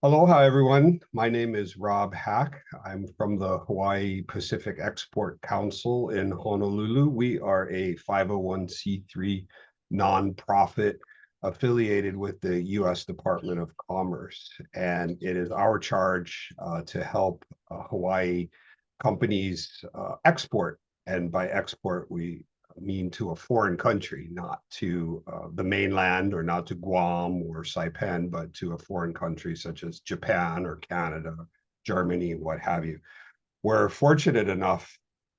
Aloha, everyone. My name is Rob Hack. I'm from the Hawaii Pacific Export Council in Honolulu. We are a 501c3 nonprofit affiliated with the U.S. Department of Commerce. And it is our charge to help Hawaii companies export. And by export, we mean to a foreign country, not to the mainland or not to Guam or Saipan, but to a foreign country such as Japan or Canada, Germany, what have you. We're fortunate enough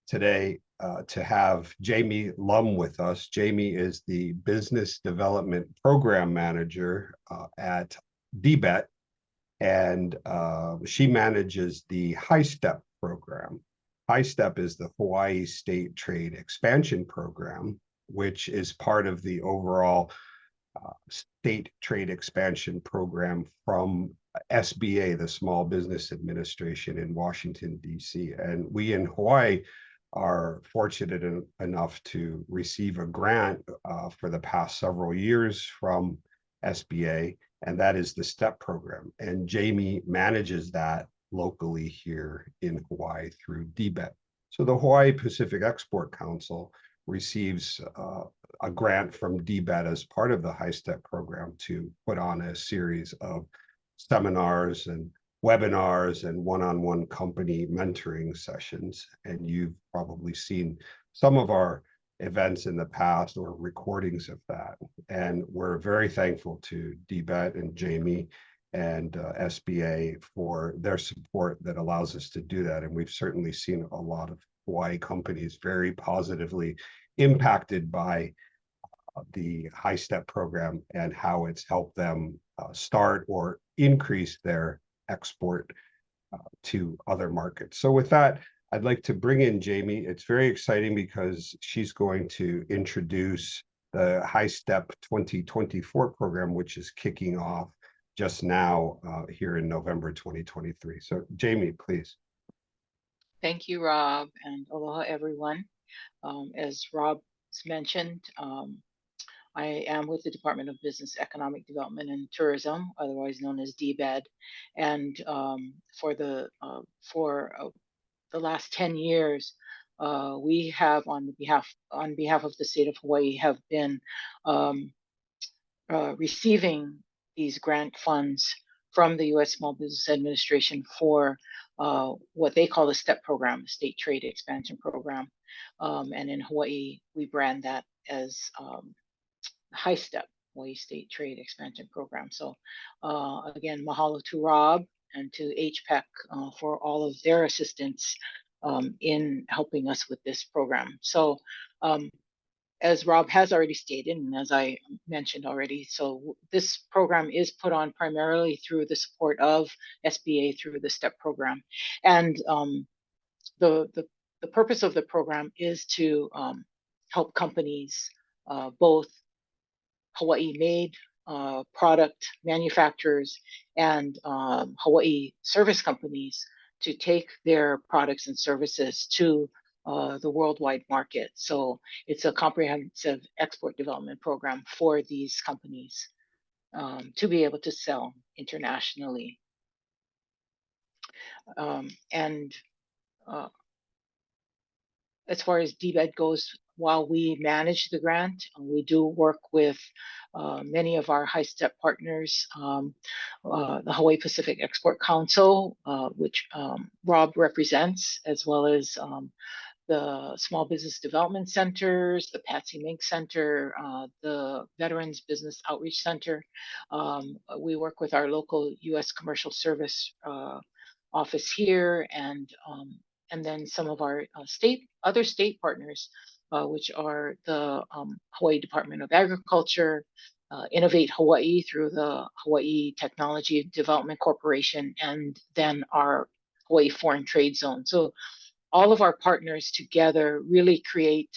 today to have Jamie Lum with us. Jamie is the Business Development Program Manager at DBEDT, and she manages the HiSTEP program. HiSTEP is the Hawaii State Trade Expansion Program, which is part of the overall state trade expansion program from SBA, the Small Business Administration in Washington, D.C. And we in Hawaii are fortunate enough to receive a grant for the past several years from SBA, and that is the STEP program. And Jamie manages that locally here in Hawaii through DBEDT. So the Hawaii Pacific Export Council receives a grant from DBEDT as part of the HiSTEP program to put on a series of seminars and webinars and one-on-one company mentoring sessions. And you've probably seen some of our events in the past or recordings of that. And we're very thankful to DBEDT and Jamie and SBA for their support that allows us to do that. And we've certainly seen a lot of Hawaii companies very positively impacted by the HiSTEP program and how it's helped them start or increase their export to other markets. So with that, I'd like to bring in Jamie. It's very exciting because she's going to introduce the HiSTEP 2024 program, which is kicking off just now here in November 2023. So Jamie, please. Thank you, Rob, and aloha, everyone. As Rob mentioned, I am with the Department of Business, Economic Development, and Tourism, otherwise known as DBEDT, and for the last 10 years, we have, on behalf of the state of Hawaii, have been receiving these grant funds from the U.S. Small Business Administration for what they call the STEP program, State Trade Expansion Program. And in Hawaii, we brand that as HiSTEP, Hawaii State Trade Expansion Program. So again, mahalo to Rob and to HPEC for all of their assistance in helping us with this program. So as Rob has already stated, and as I mentioned already, so this program is put on primarily through the support of SBA through the STEP program. And the purpose of the program is to help companies, both Hawaii-made product manufacturers and Hawaii service companies, to take their products and services to the worldwide market. So it's a comprehensive export development program for these companies to be able to sell internationally. And as far as DBEDT goes, while we manage the grant, we do work with many of our HiSTEP partners, the Hawaii Pacific Export Council, which Rob represents, as well as the Small Business Development Centers, the Patsy Mink Center, the Veterans Business Outreach Center. We work with our local U.S. Commercial Service office here, and then some of our other state partners, which are the Hawaii Department of Agriculture, Innovate Hawaii through the Hawaii Technology Development Corporation, and then our Hawaii Foreign Trade Zone. So all of our partners together really create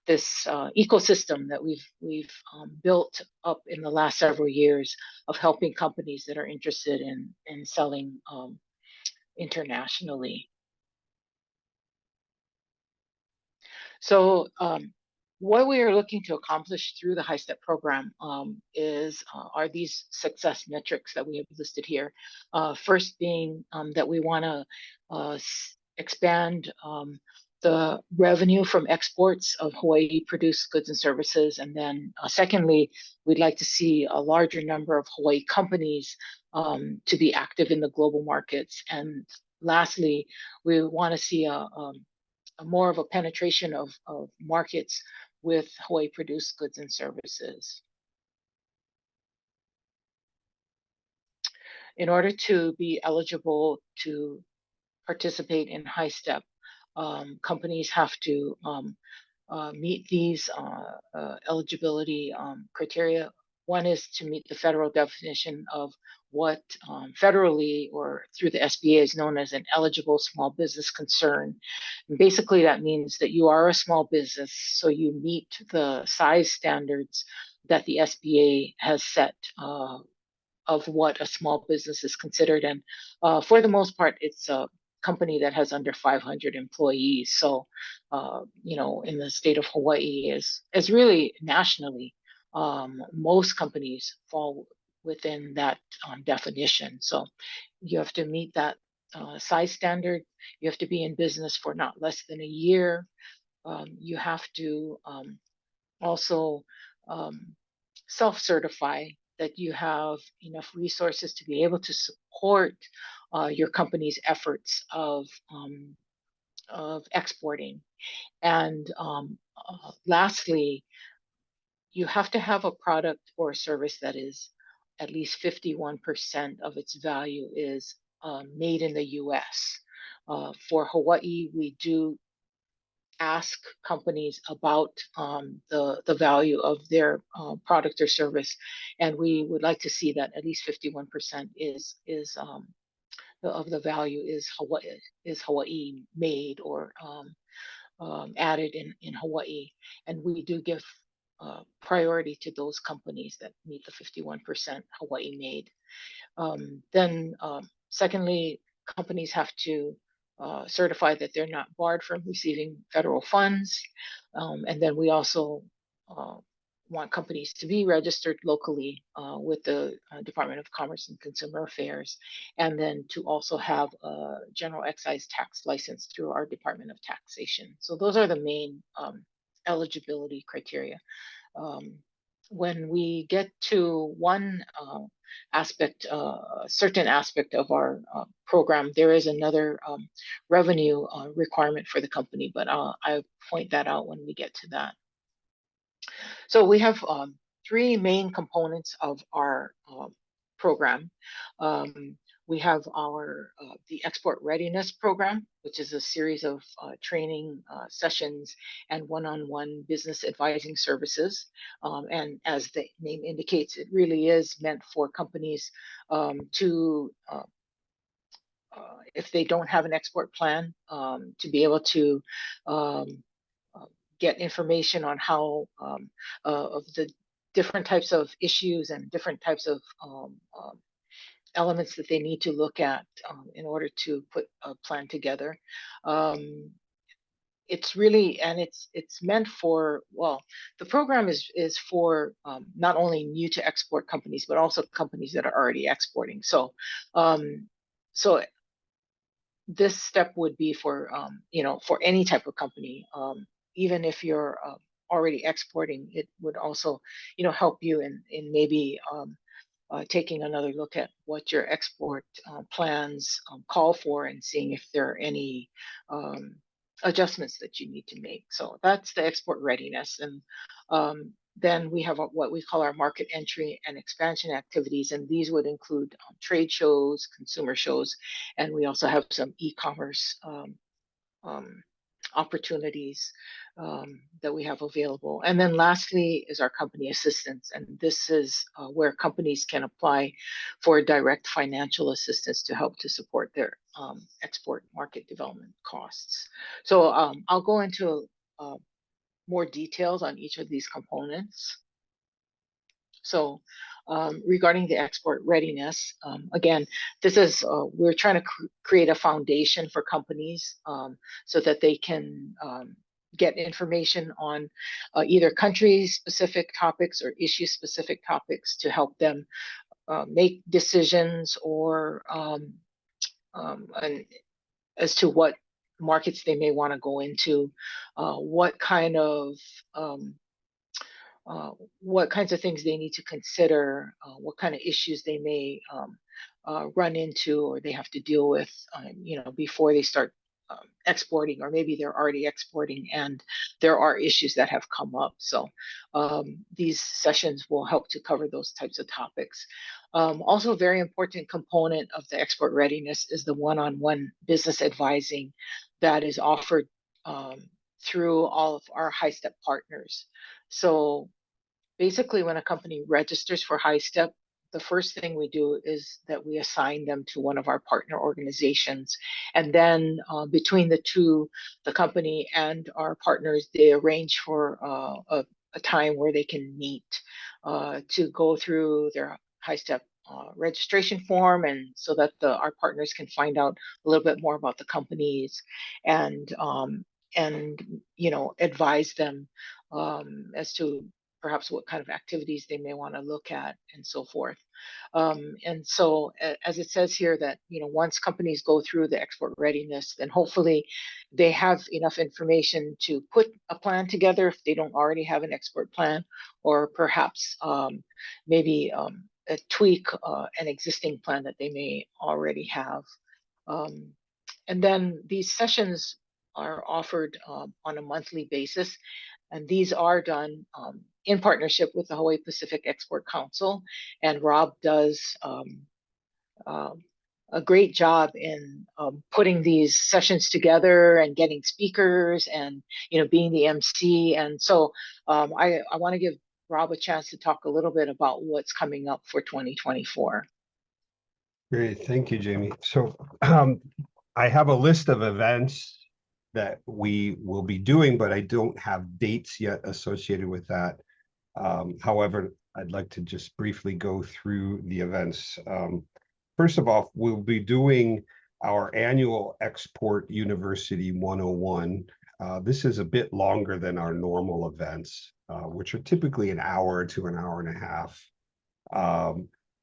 this ecosystem that we've built up in the last several years of helping companies that are interested in selling internationally. So what we are looking to accomplish through the HiSTEP program are these success metrics that we have listed here. First being that we want to expand the revenue from exports of Hawaii produced goods and services. And then secondly, we'd like to see a larger number of Hawaii companies to be active in the global markets. And lastly, we want to see a more of a penetration of markets with Hawaii produced goods and services. In order to be eligible to participate in HiSTEP, companies have to meet these eligibility criteria. One is to meet the federal definition of what federally or through the SBA is known as an eligible small business concern. And basically, that means that you are a small business, so you meet the size standards that the SBA has set of what a small business is considered. And for the most part, it's a company that has under 500 employees. So, in the state of Hawaii is really nationally, most companies fall within that definition. So you have to meet that size standard. You have to be in business for not less than a year. You have to also self-certify that you have enough resources to be able to support your company's efforts of exporting. And lastly, you have to have a product or a service that is at least 51% of its value is made in the US. For Hawaii, we do ask companies about the value of their product or service, and we would like to see that at least 51% of the value is Hawaii made or added in Hawaii, and we do give priority to those companies that meet the 51% Hawaii made. Then secondly, companies have to certify that they're not barred from receiving federal funds. And then we also want companies to be registered locally with the Department of Commerce and Consumer Affairs, and then to also have a general excise tax license through our Department of Taxation. So those are the main eligibility criteria. When we get to one aspect, certain aspect of our program, there is another revenue requirement for the company, but I'll point that out when we get to that. So we have three main components of our program. We have the Export Readiness Program, which is a series of training sessions and one-on-one business advising services. And as the name indicates, it really is meant for companies to, if they don't have an export plan, to be able to get information on how of the different types of issues and different types of elements that they need to look at in order to put a plan together. It's really, and it's meant for, well, the program is for not only new to export companies, but also companies that are already exporting. So, so this step would be for, for any type of company, even if you're already exporting, it would also, help you in maybe taking another look at what your export plans call for and seeing if there are any adjustments that you need to make. So that's the export readiness. And then we have what we call our market entry and expansion activities, and these would include trade shows, consumer shows, and we also have some e-commerce opportunities that we have available. And then lastly is our company assistance. And this is where companies can apply for direct financial assistance to help to support their export market development costs. So I'll go into more details on each of these components. So regarding the export readiness, again, this is, we're trying to create a foundation for companies so that they can get information on either country-specific topics or issue-specific topics to help them make decisions or as to what markets they may want to go into, what kinds of things they need to consider, what kind of issues they may run into or they have to deal with, before they start exporting, or maybe they're already exporting and there are issues that have come up. So these sessions will help to cover those types of topics. Also, a very important component of the export readiness is the one-on-one business advising that is offered through all of our HiSTEP partners. So basically, when a company registers for HiSTEP, the first thing we do is that we assign them to one of our partner organizations. And then between the two, the company and our partners, they arrange for a time where they can meet to go through their HiSTEP registration form, and so that our partners can find out a little bit more about the companies and advise them as to perhaps what kind of activities they may want to look at and so forth. And so as it says here that, once companies go through the export readiness, then hopefully they have enough information to put a plan together if they don't already have an export plan, or perhaps maybe tweak an existing plan that they may already have. And then these sessions are offered on a monthly basis, and these are done in partnership with the Hawaii Pacific Export Council. And Rob does a great job in putting these sessions together and getting speakers and being the MC. And so I want to give Rob a chance to talk a little bit about what's coming up for 2024. Great, thank you, Jamie. So I have a list of events that we will be doing, but I don't have dates yet associated with that. However, I'd like to just briefly go through the events. First of all, we'll be doing our annual Export University 101. This is a bit longer than our normal events, which are typically an hour to an hour and a half.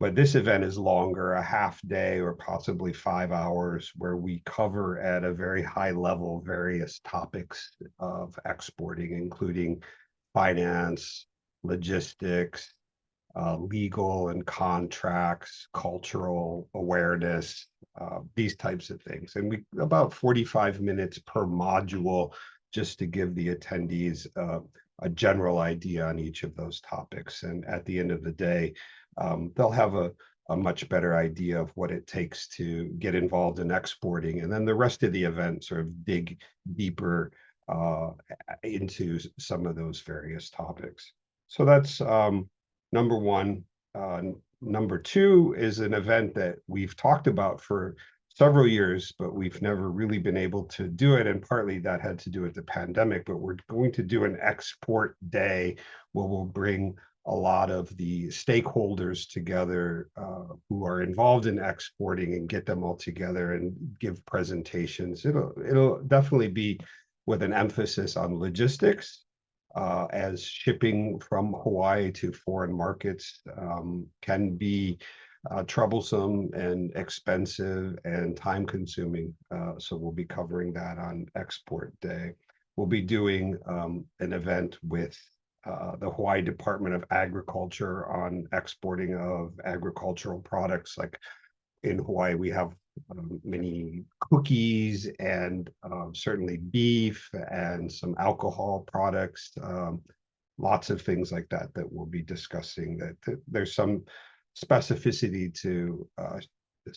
But this event is longer, a half day or possibly 5 hours, where we cover at a very high level various topics of exporting, including finance, logistics, legal and contracts, cultural awareness, these types of things. And we about 45 minutes per module, just to give the attendees a general idea on each of those topics. And at the end of the day, they'll have a much better idea of what it takes to get involved in exporting. And then the rest of the event sort of dig deeper into some of those various topics. So that's number one. Number two is an event that we've talked about for several years, but we've never really been able to do it. And partly that had to do with the pandemic, but we're going to do an export day where we'll bring a lot of the stakeholders together who are involved in exporting and get them all together and give presentations. It'll definitely be with an emphasis on logistics, as shipping from Hawaii to foreign markets can be troublesome and expensive and time consuming. So we'll be covering that on Export Day. We'll be doing an event with the Hawaii Department of Agriculture on exporting of agricultural products. Like in Hawaii, we have many cookies and certainly beef and some alcohol products, lots of things like that that we'll be discussing. That there's some specificity to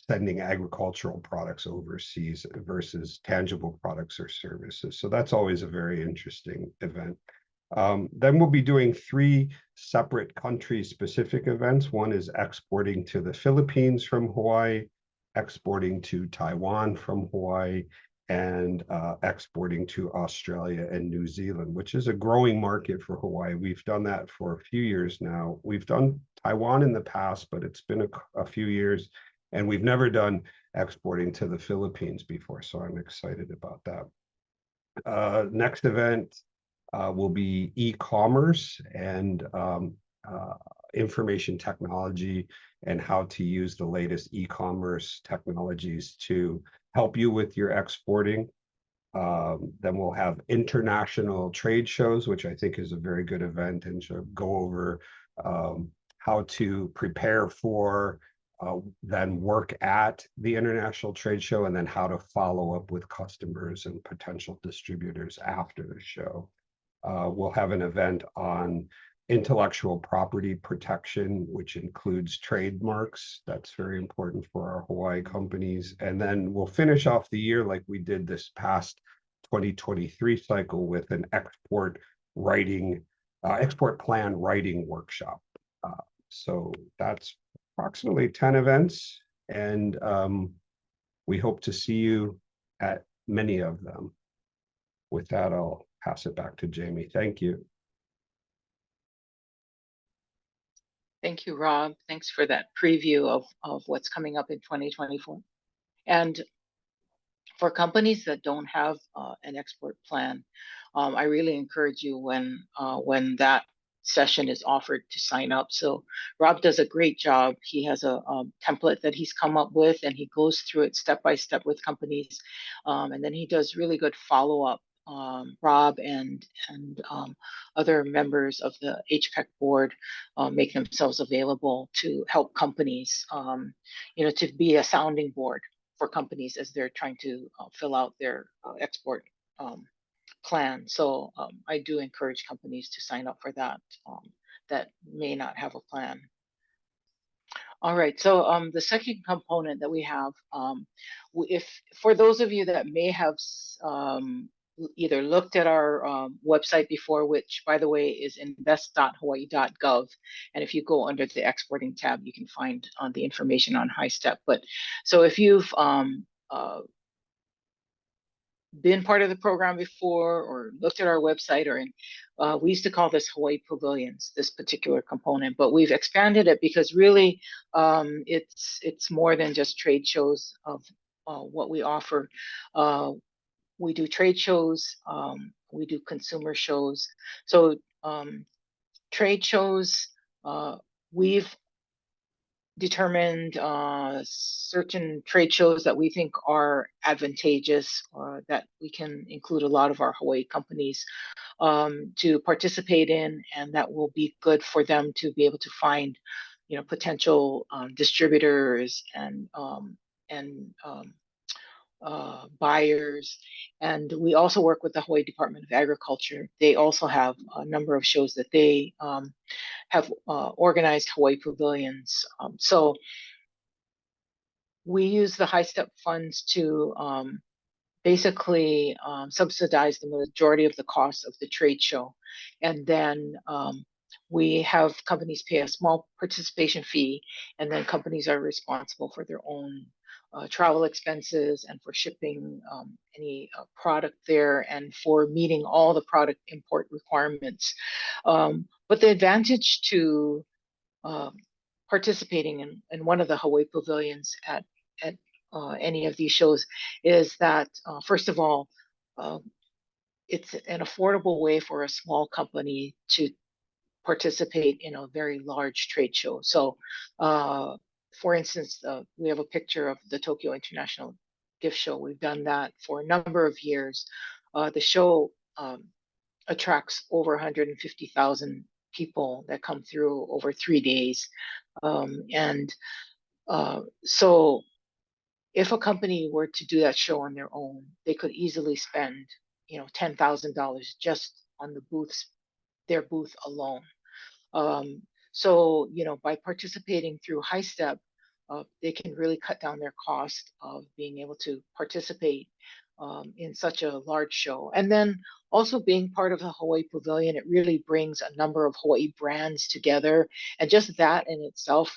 sending agricultural products overseas versus tangible products or services. So that's always a very interesting event. Then we'll be doing 3 separate country-specific events. One is exporting to the Philippines from Hawaii, exporting to Taiwan from Hawaii, and exporting to Australia and New Zealand, which is a growing market for Hawaii. We've done that for a few years now. We've done Taiwan in the past, but it's been a few years, and we've never done exporting to the Philippines before, so I'm excited about that. Next event will be e-commerce and information technology and how to use the latest e-commerce technologies to help you with your exporting. Then we'll have international trade shows, which I think is a very good event, and should go over how to prepare for, then work at the international trade show, and then how to follow up with customers and potential distributors after the show. We'll have an event on intellectual property protection, which includes trademarks. That's very important for our Hawaii companies. And then we'll finish off the year like we did this past 2023 cycle with an export plan writing workshop. So that's approximately 10 events, and we hope to see you at many of them. With that, I'll pass it back to Jamie. Thank you. Thank you, Rob. Thanks for that preview of what's coming up in 2024. And for companies that don't have an export plan, I really encourage you when that session is offered to sign up. So Rob does a great job. He has a template that he's come up with, and he goes through it step by step with companies. And then he does really good follow-up. Rob and other members of the HPEC board make themselves available to help companies, to be a sounding board for companies as they're trying to fill out their export plan. So I do encourage companies to sign up for that that may not have a plan. All right, so the second component that we have, if for those of you that may have either looked at our website before, which by the way is invest.hawaii.gov, and if you go under the exporting tab, you can find the information on HiSTEP. But so if you've been part of the program before or looked at our website, or we used to call this Hawaii Pavilions, this particular component, but we've expanded it because really it's more than just trade shows of what we offer. We do trade shows, we do consumer shows. So trade shows, we've determined certain trade shows that we think are advantageous, or that we can include a lot of our Hawaii companies to participate in, and that will be good for them to be able to find, potential distributors and buyers. And we also work with the Hawaii Department of Agriculture. They also have a number of shows that they have organized Hawaii Pavilions. So we use the HiSTEP funds to basically subsidize the majority of the cost of the trade show. And then we have companies pay a small participation fee, and then companies are responsible for their own travel expenses and for shipping any product there, and for meeting all the product import requirements. But the advantage to participating in one of the Hawaii Pavilions at any of these shows is that, first of all, it's an affordable way for a small company to participate in a very large trade show. So for instance, we have a picture of the Tokyo International Gift Show. We've done that for a number of years. The show attracts over 150,000 people that come through over 3 days. So if a company were to do that show on their own, they could easily spend, $10,000 just on their booth alone. So, by participating through HiSTEP, they can really cut down their cost of being able to participate in such a large show. And then also being part of the Hawaii Pavilion, it really brings a number of Hawaii brands together. And just that in itself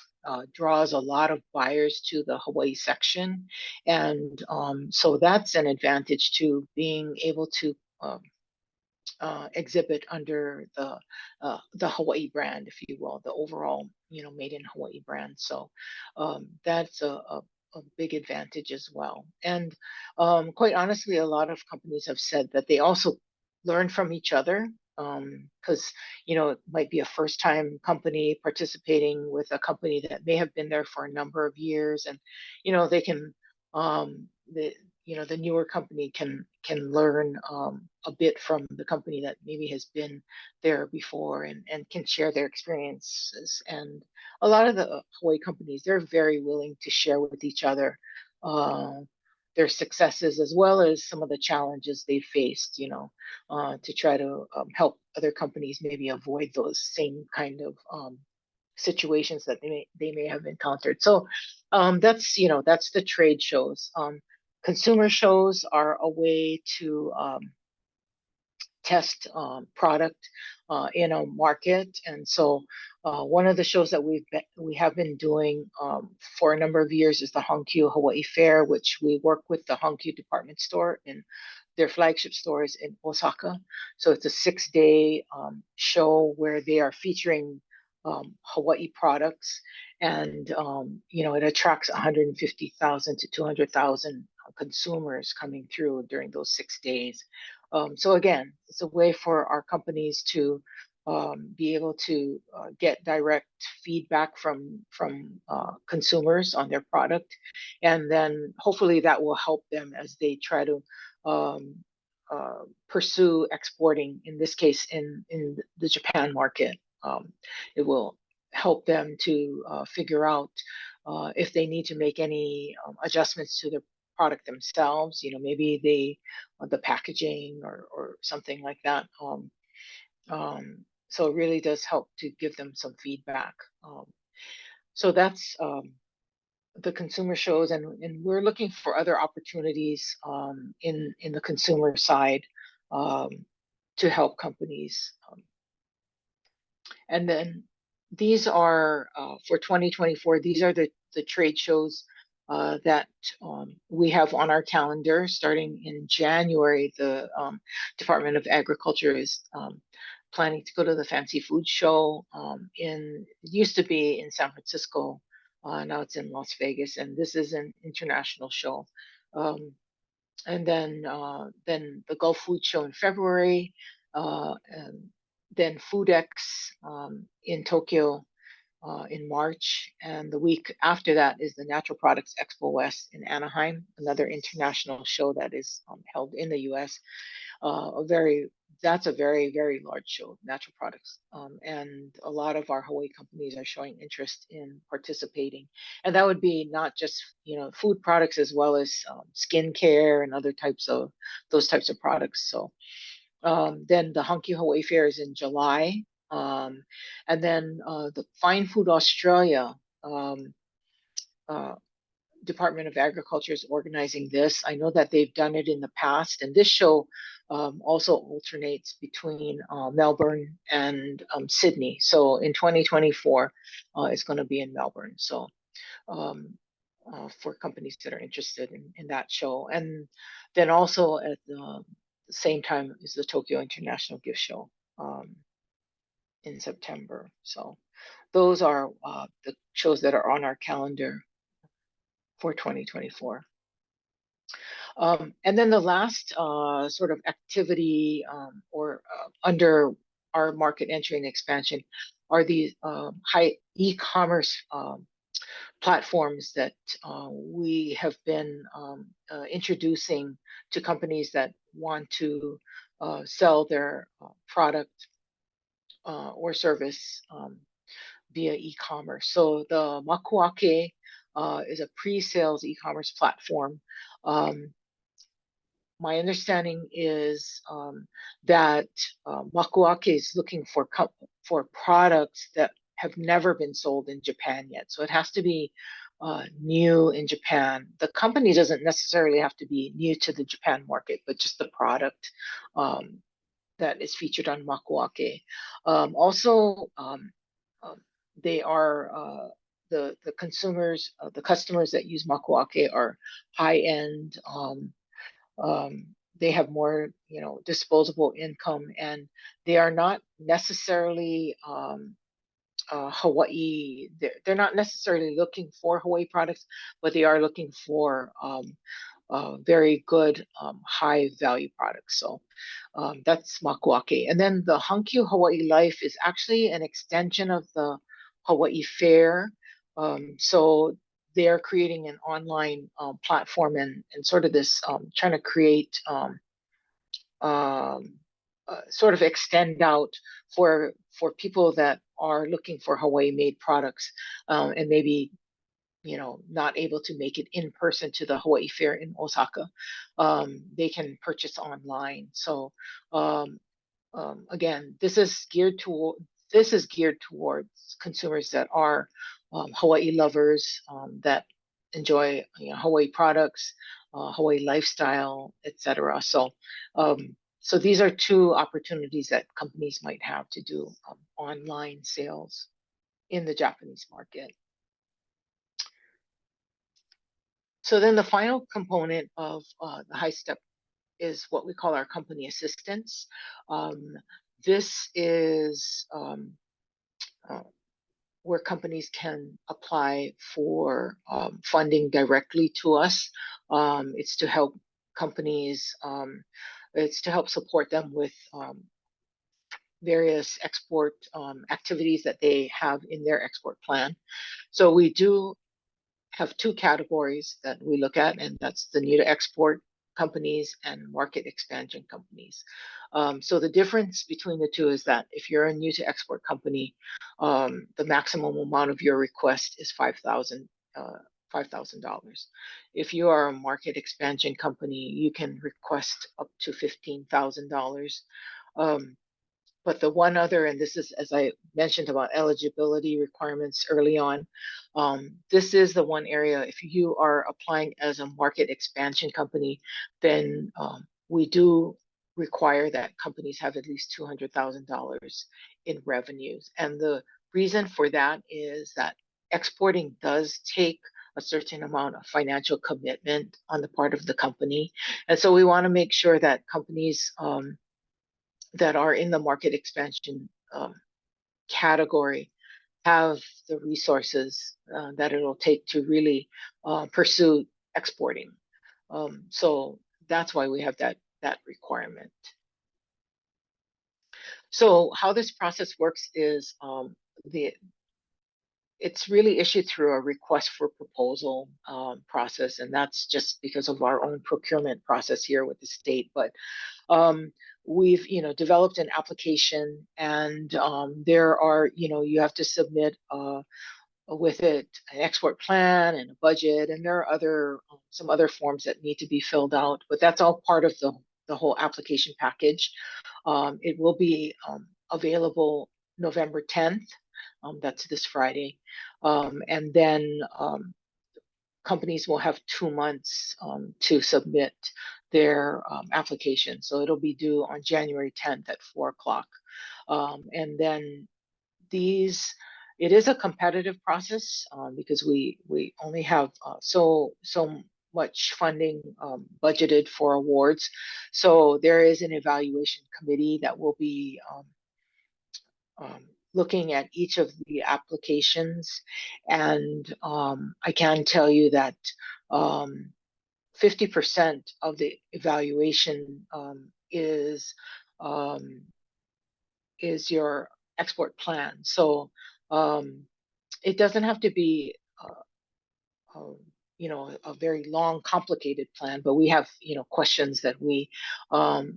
draws a lot of buyers to the Hawaii section. And so that's an advantage to being able to exhibit under the Hawaii brand, if you will, the overall, made in Hawaii brand. So that's a a big advantage as well. And quite honestly, a lot of companies have said that they also learn from each other, because it might be a first time company participating with a company that may have been there for a number of years, and they can the newer company can learn a bit from the company that maybe has been there before, and can share their experiences. And a lot of the Hawaii companies, they're very willing to share with each other their successes, as well as some of the challenges they faced, to try to help other companies maybe avoid those same kind of situations that they may have encountered. So that's the trade shows. Consumer shows are a way to test product in a market. And so one of the shows that we have been doing for a number of years is the Hankyu Hawaii Fair, which we work with the Hankyu department store in their flagship stores in Osaka. So it's a 6-day show where they are featuring Hawaii products, and it attracts 150,000 to 200,000 consumers coming through during those 6 days. So again, it's a way for our companies to be able to get direct feedback from consumers on their product, and then hopefully that will help them as they try to pursue exporting. In this case, in the Japan market, it will help them to figure out if they need to make any adjustments to their product themselves, maybe the packaging or something like that. So it really does help to give them some feedback. So that's the consumer shows, and we're looking for other opportunities in the consumer side to help companies. And then these are for 2024. These are the trade shows that we have on our calendar starting in January. The Department of Agriculture is planning to go to the Fancy Food Show. It used to be in San Francisco, now it's in Las Vegas, and this is an international show. And then the Gulf Food Show in February, and then FoodX in Tokyo in March, and the week after that is the Natural Products Expo West in Anaheim, another international show that is held in the U.S. That's a very, very large show, natural products, and a lot of our Hawaii companies are showing interest in participating, and that would be not just food products, as well as skincare and other types of products. So then the Hankyu Hawaii Fair is in July. And then the Fine Food Australia Department of Agriculture is organizing this. I know that they've done it in the past, and this show also alternates between Melbourne and Sydney. So in 2024, it's going to be in Melbourne. So for companies that are interested in that show. And then also at the same time is the Tokyo International Gift Show in September. So those are the shows that are on our calendar for 2024. And then the last sort of activity or under our market entry and expansion are these high e-commerce platforms that we have been introducing to companies that want to sell their product or service via e-commerce. So the Makuake is a pre-sales e-commerce platform. My understanding is that Makuake is looking for products that have never been sold in Japan yet. So it has to be new in Japan. The company doesn't necessarily have to be new to the Japan market, but just the product that is featured on Makuake. Also, they are the consumers, the customers that use Makuake are high-end. They have more, disposable income, and they are not necessarily Hawaii, they're not necessarily looking for Hawaii products, but they are looking for very good high value products. So that's Makuake. And then the Hankyu Hawaii Life is actually an extension of the Hawaii Fair. So they're creating an online platform and sort of this trying to create sort of extend out for people that are looking for Hawaii made products and maybe not able to make it in person to the Hawaii Fair in Osaka. They can purchase online. So again, this is geared towards consumers that are Hawaii lovers that enjoy Hawaii products, Hawaii lifestyle, etc. So so these are two opportunities that companies might have to do online sales in the Japanese market. So then the final component of the HiSTEP is what we call our company assistance. This is where companies can apply for funding directly to us. It's to help companies, it's to help support them with various export activities that they have in their export plan. So we do have two categories that we look at, and that's the new to export companies and market expansion companies. So the difference between the two is that if you're a new to export company, the maximum amount of your request is $5,000. If you are a market expansion company, you can request up to $15,000. But the one other, and this is, as I mentioned about eligibility requirements early on, this is the one area, if you are applying as a market expansion company, then we do require that companies have at least $200,000 in revenues. And the reason for that is that exporting does take a certain amount of financial commitment on the part of the company. And so we want to make sure that companies that are in the market expansion category have the resources that it'll take to really pursue exporting. So that's why we have that requirement. So how this process works is it's really issued through a request for proposal process, and that's just because of our own procurement process here with the state. But we've developed an application, and there are you have to submit with it an export plan and a budget, and there are some other forms that need to be filled out, but that's all part of the whole application package. It will be available November 10th. That's this Friday. And then companies will have 2 months to submit their application. So it'll be due on January 10th at 4 o'clock. And then it is a competitive process because we only have so much funding budgeted for awards. So there is an evaluation committee that will be looking at each of the applications, and I can tell you that 50% of the evaluation is your export plan. So it doesn't have to be a very long, complicated plan, but we have questions that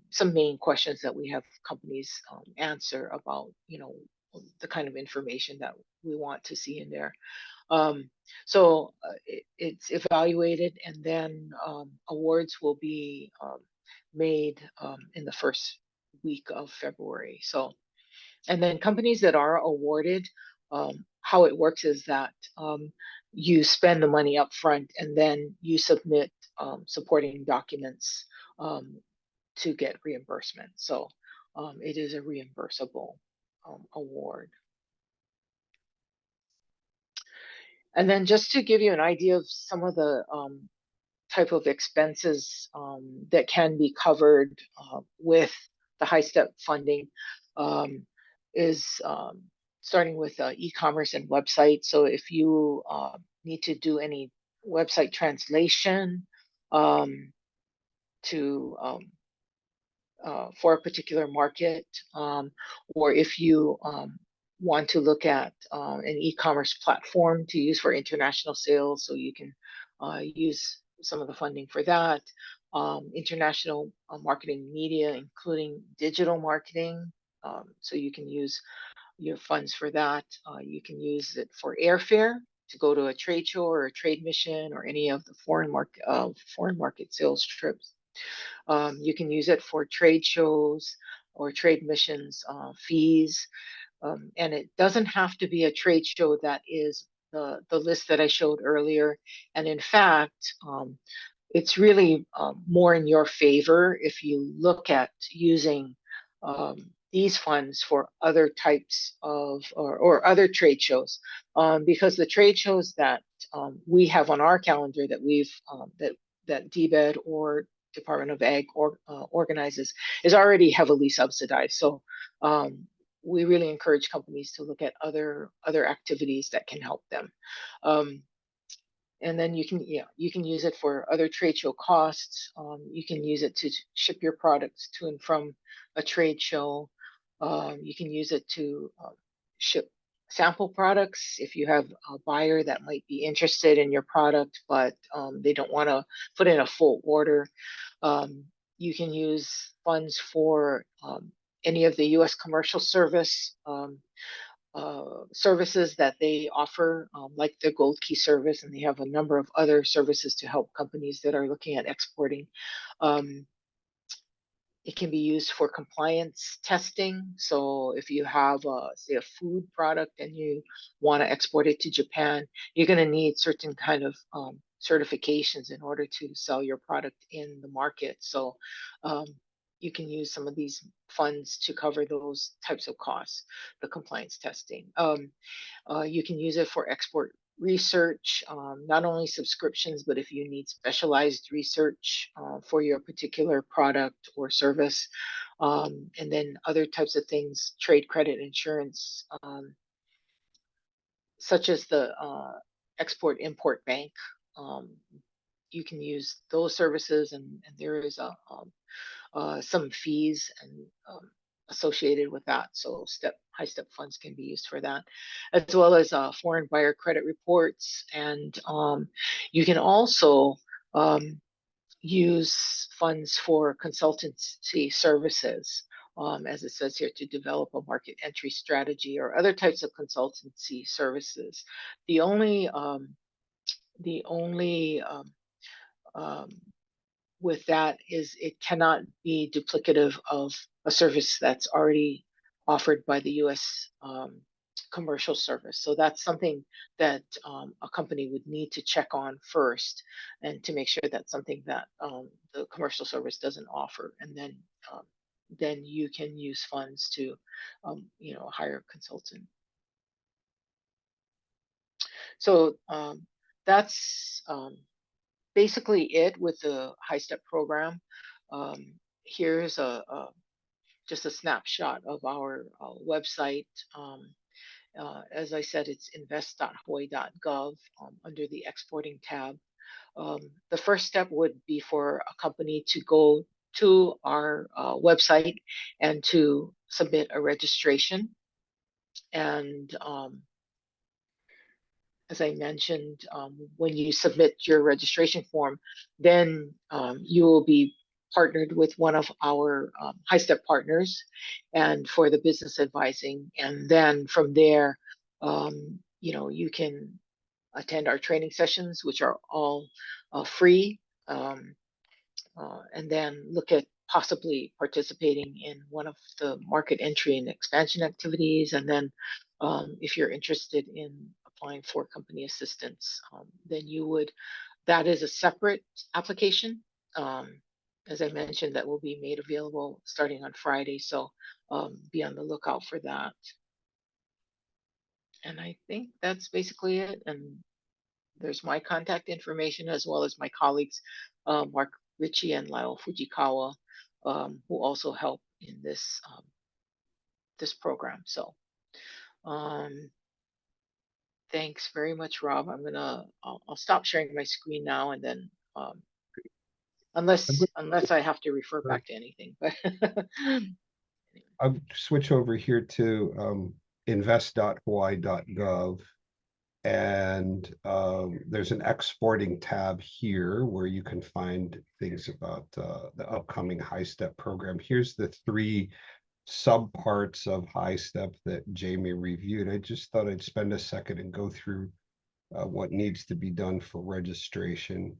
some main questions that we have companies answer about the kind of information that we want to see in there. So it's evaluated, and then awards will be made in the first week of February. So, and then companies that are awarded, how it works is that you spend the money up front, and then you submit supporting documents to get reimbursement. So it is a reimbursable award. And then just to give you an idea of some of the type of expenses that can be covered with the HiSTEP funding is starting with e-commerce and website. So if you need to do any website translation to for a particular market, or if you want to look at an e-commerce platform to use for international sales, so you can use some of the funding for that. International marketing media, including digital marketing, so you can use your funds for that. You can use it for airfare to go to a trade show or a trade mission or any of the foreign market sales trips. You can use it for trade shows or trade missions fees. And it doesn't have to be a trade show that is the list that I showed earlier. And in fact, it's really more in your favor if you look at using these funds for other types of or other trade shows, because the trade shows that we have on our calendar that we've that DBED or Department of Ag organizes is already heavily subsidized. So we really encourage companies to look at other activities that can help them. And then you can use it for other trade show costs. You can use it to ship your products to and from a trade show. You can use it to ship sample products if you have a buyer that might be interested in your product, but they don't want to put in a full order. You can use funds for any of the U.S. commercial service services that they offer, like the Gold Key service, and they have a number of other services to help companies that are looking at exporting. It can be used for compliance testing. So if you have, say, a food product and you want to export it to Japan, you're going to need certain kind of certifications in order to sell your product in the market. So you can use some of these funds to cover those types of costs, the compliance testing. You can use it for export research, not only subscriptions, but if you need specialized research for your particular product or service, and then other types of things, trade credit insurance, such as the Export-Import Bank. You can use those services, and there is some fees and associated with that. So HiSTEP funds can be used for that, as well as foreign buyer credit reports. And you can also use funds for consultancy services, as it says here, to develop a market entry strategy or other types of consultancy services. The only with that is it cannot be duplicative of a service that's already offered by the U.S. Commercial service. So that's something that a company would need to check on first, and to make sure that's something that the commercial service doesn't offer. And then you can use funds to hire a consultant. So that's basically it with the HiSTEP program. Here's just a snapshot of our website. As I said, it's invest.hawaii.gov under the exporting tab. The first step would be for a company to go to our website and to submit a registration. And as I mentioned, when you submit your registration form, then you will be partnered with one of our HiSTEP partners and for the business advising. And then from there, you can attend our training sessions, which are all free, and then look at possibly participating in one of the market entry and expansion activities. And then if you're interested in applying for company assistance, then that is a separate application. As I mentioned, that will be made available starting on Friday. So be on the lookout for that. And I think that's basically it. And there's my contact information, as well as my colleagues, Mark Ritchie and Lyle Fujikawa, who also help in this program. So Thanks very much, Rob. I'll stop sharing my screen now, and then unless I have to refer back to anything, but I'll switch over here to invest.hawaii.gov. And there's an exporting tab here where you can find things about the upcoming HiSTEP program. Here's the 3 subparts of HiSTEP that Jamie reviewed. I just thought I'd spend a second and go through what needs to be done for registration.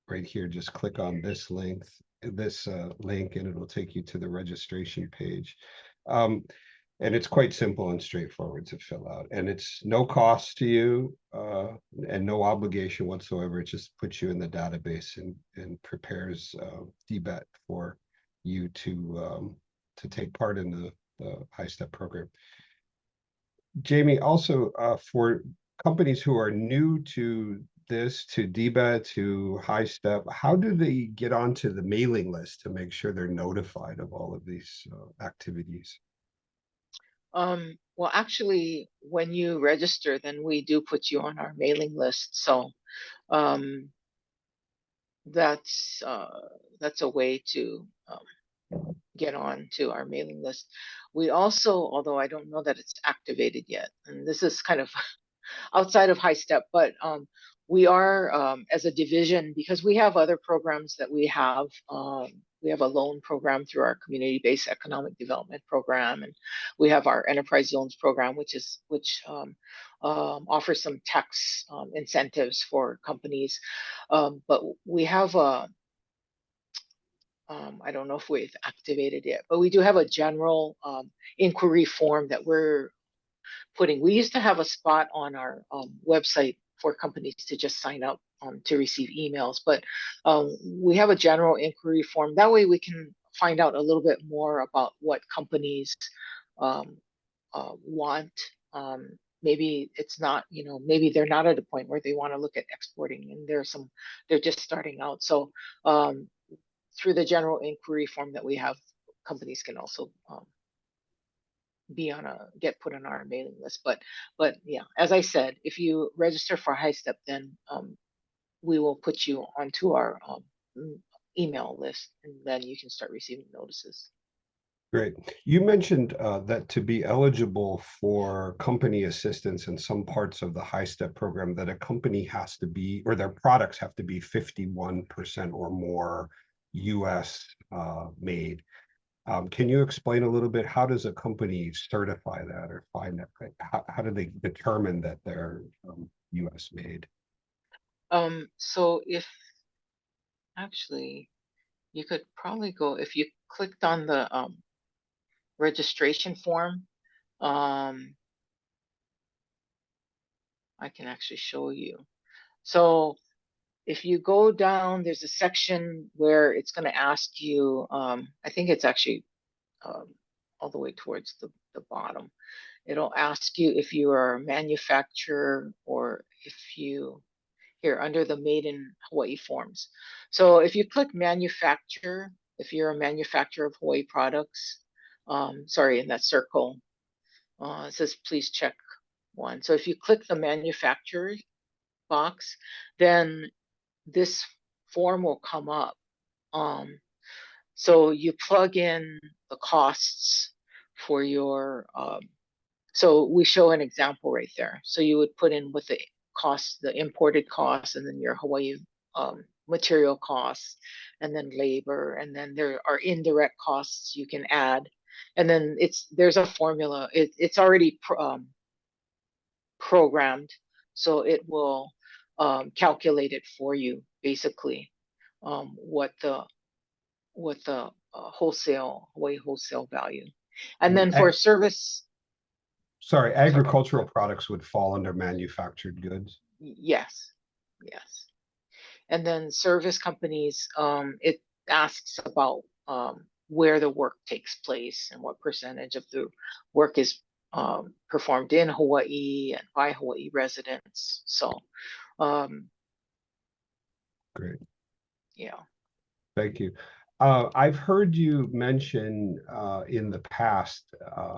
Right here, just click on this link, and it'll take you to the registration page. And it's quite simple and straightforward to fill out, and it's no cost to you and no obligation whatsoever. It just puts you in the database and prepares DBEDT for you to take part in the HiSTEP program. Jamie, also for companies who are new to this, to DBEDT, to HiSTEP, how do they get onto the mailing list to make sure they're notified of all of these activities? Well, actually, when you register, then we do put you on our mailing list. So that's a way to get on to our mailing list. We also, although I don't know that it's activated yet, and this is kind of outside of HiSTEP, but we are as a division, because we have other programs that we have a loan program through our community-based economic development program, and we have our enterprise loans program, which offers some tax incentives for companies. But we have I don't know if we've activated it, but we do have a general inquiry form that we're putting. We used to have a spot on our website for companies to just sign up to receive emails, but we have a general inquiry form. That way we can find out a little bit more about what companies want. Maybe it's not, maybe they're not at a point where they want to look at exporting, and they're just starting out. So through the general inquiry form that we have, companies can also get put on our mailing list. But yeah, as I said, if you register for HiSTEP, then we will put you onto our email list, and then you can start receiving notices. Great. You mentioned that to be eligible for company assistance in some parts of the HiSTEP program, that a company has to be, or their products have to be 51% or more US made. Can you explain a little bit, how does a company certify that or find that? How do they determine that they're US made? So actually, you could probably go, if you clicked on the registration form, I can actually show you. So if you go down, there's a section where it's going to ask you, I think it's actually all the way towards the bottom. It'll ask you if you are a manufacturer, or if you, here under the Made in Hawaii forms. So if you click manufacturer, if you're a manufacturer of Hawaii products, sorry, in that circle, it says please check 1. So if you click the manufacturer box, then this form will come up. So you plug in the costs for your, so we show an example right there. So you would put in with the cost, the imported costs, and then your Hawaii material costs, and then labor, and then there are indirect costs you can add. And then there's a formula. It's already programmed, so it will calculate it for you, basically, what the Hawaii wholesale value. And then for service. Sorry, agricultural products would fall under manufactured goods. Yes. And then service companies, it asks about where the work takes place and what percentage of the work is performed in Hawaii and by Hawaii residents. So great. Yeah. Thank you. I've heard you mention in the past,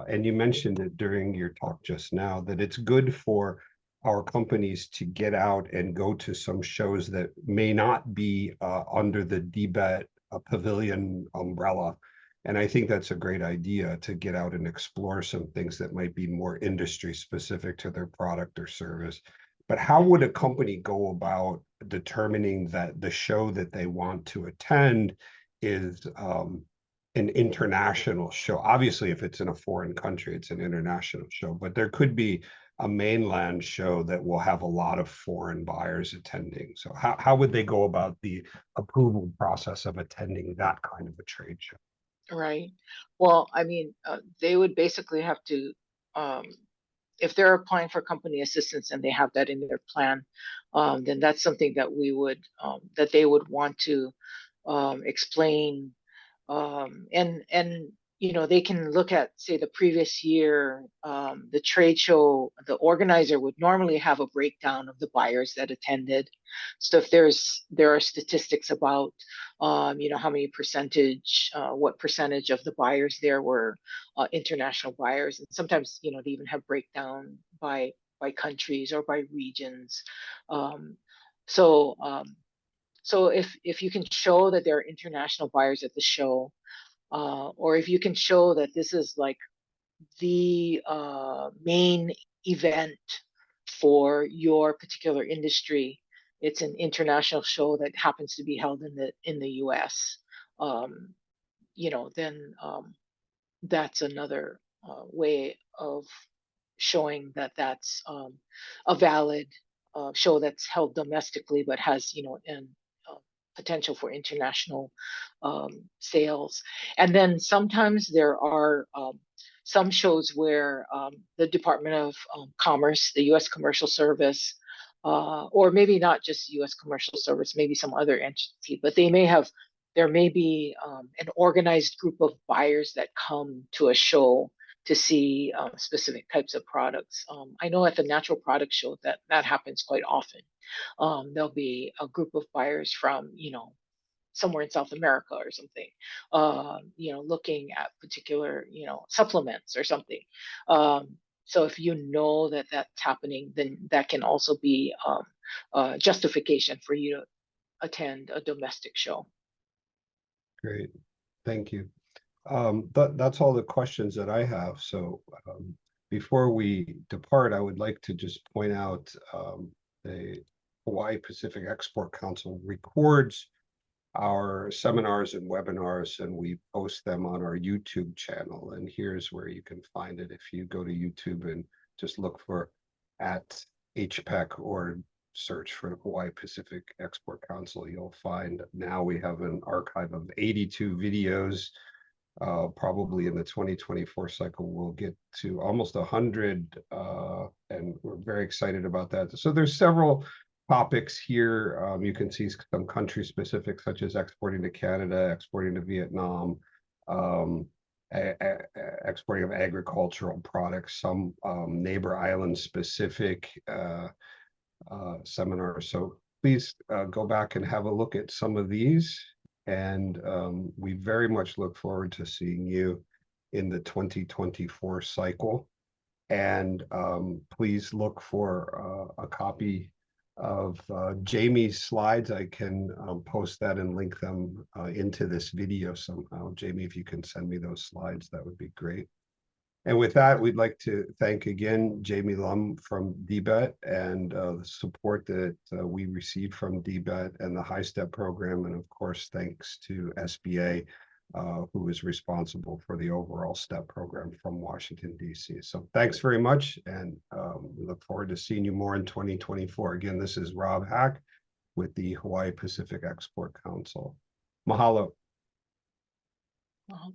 and you mentioned it during your talk just now, that it's good for our companies to get out and go to some shows that may not be under the DBET pavilion umbrella. And I think that's a great idea, to get out and explore some things that might be more industry specific to their product or service. But how would a company go about determining that the show that they want to attend is an international show? Obviously, if it's in a foreign country, it's an international show, but there could be a mainland show that will have a lot of foreign buyers attending. So how would they go about the approval process of attending that kind of a trade show? Right. Well, I mean, they would basically have to, if they're applying for company assistance and they have that in their plan, then that's something that we would, that they would want to explain, and you know, they can look at, say, the previous year, the trade show. The organizer would normally have a breakdown of the buyers that attended. So if there are statistics about, you know, how many percentage, what percentage of the buyers there were international buyers, and sometimes, you know, they even have breakdown by countries or by regions. Um, so so if you can show that there are international buyers at the show, or if you can show that this is like the main event for your particular industry, it's an international show that happens to be held in the US, you know, then that's another way of showing that that's a valid show that's held domestically but has, you know, an potential for international sales. And then sometimes there are some shows where the Department of Commerce, the U.S. Commercial Service, or maybe not just U.S. Commercial Service, maybe some other entity, but there may be an organized group of buyers that come to a show to see specific types of products. I know at the Natural Products Show that happens quite often. There'll be a group of buyers from, you know, somewhere in South America or something, you know, looking at particular, you know, supplements or something. So if you know that that's happening, then that can also be justification for you to attend a domestic show. Great, thank you. That's all the questions that I have. So before we depart, I would like to just point out the Hawaii Pacific Export Council records our seminars and webinars, and we post them on our YouTube channel. And here's where you can find it. If you go to YouTube and just look for at HPEC or search for Hawaii Pacific Export Council, you'll find now we have an archive of 82 videos. Probably in the 2024 cycle, we'll get to almost 100, and we're very excited about that. So there's several topics here. You can see some country specific, such as exporting to Canada, exporting to Vietnam, exporting of agricultural products, some neighbor island specific seminars. So please go back and have a look at some of these. And we very much look forward to seeing you in the 2024 cycle. And please look for a copy of Jamie's slides. I can post that and link them into this video somehow. Jamie, if you can send me those slides, that would be great. And with that, we'd like to thank again Jamie Lum from DBET and the support that we received from DBET and the HiSTEP program. And of course, thanks to SBA, who is responsible for the overall STEP program from Washington, D.C. So thanks very much. And we look forward to seeing you more in 2024. Again, this is Rob Hack with the Hawaii Pacific Export Council. Mahalo. Mahalo.